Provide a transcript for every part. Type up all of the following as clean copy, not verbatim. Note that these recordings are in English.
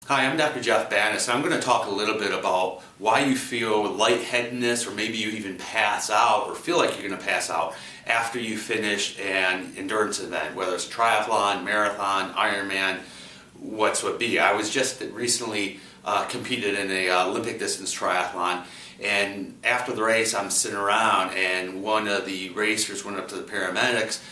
Hi, I'm Dr. Jeff Banas, and I'm going to talk a little bit about why you feel lightheadedness, or maybe you even pass out or feel like you're going to pass out after you finish an endurance event, whether it's a triathlon, marathon, Ironman, what's what be. I was just recently competed in a Olympic distance triathlon, and after the race I'm sitting around and one of the racers went up to the paramedics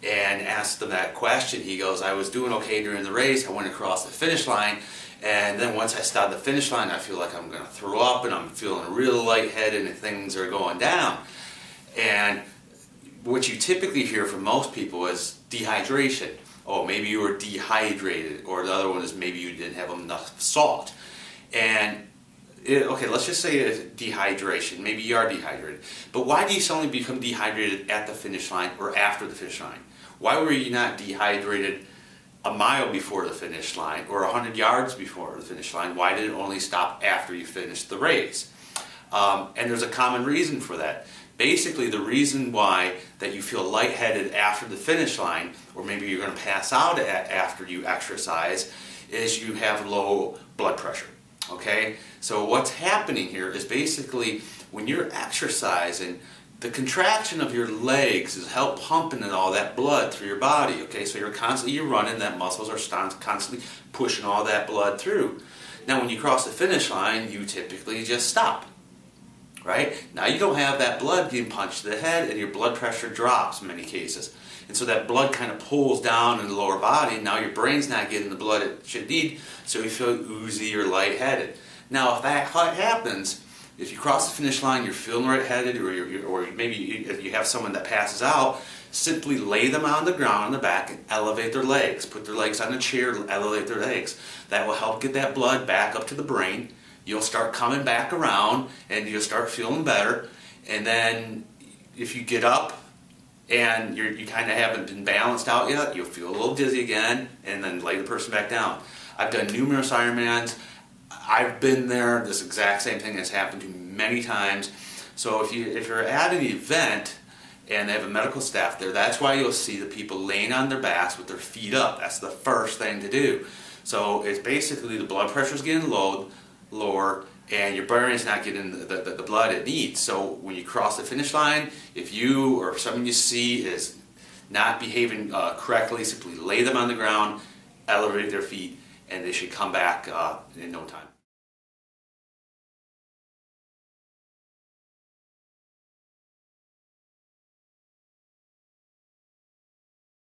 and asked them that question. He goes, I was doing okay during the race, I went across the finish line, and then once I start the finish line, I feel like I'm going to throw up and I'm feeling real lightheaded and things are going down. And what you typically hear from most people is dehydration. Oh, maybe you were dehydrated, or the other one is maybe you didn't have enough salt. And okay, let's just say it's dehydration. Maybe you are dehydrated. But why do you suddenly become dehydrated at the finish line or after the finish line? Why were you not dehydrated a mile before the finish line or 100 yards before the finish line? Why did it only stop after you finished the race? And there's a common reason for that. Basically, the reason why that you feel lightheaded after the finish line, or maybe you're going to pass out after you exercise, is you have low blood pressure. Okay? So what's happening here is basically when you're exercising, the contraction of your legs is help pumping in all that blood through your body. Okay, so you're running, that muscles are constantly pushing all that blood through. Now when you cross the finish line, you typically just stop. Right? Now you don't have that blood getting punched to the head, and your blood pressure drops in many cases. And so that blood kind of pulls down in the lower body. Now your brain's not getting the blood it should need, so you feel oozy or lightheaded. Now if that happens, if you cross the finish line, you're feeling lightheaded, or maybe if you have someone that passes out, simply lay them on the ground on the back and elevate their legs. Put their legs on a chair, elevate their legs. That will help get that blood back up to the brain. You'll start coming back around and you'll start feeling better. And then if you get up and you kind of haven't been balanced out yet, you'll feel a little dizzy again, and then lay the person back down. I've done numerous Ironmans. I've been there. This exact same thing has happened to me many times. So if you're at an event and they have a medical staff there, that's why you'll see the people laying on their backs with their feet up. That's the first thing to do. So it's basically the blood pressure's getting lower, and your brain's not getting the blood it needs. So when you cross the finish line, if you or someone you see is not behaving correctly, simply lay them on the ground, elevate their feet, and they should come back in no time.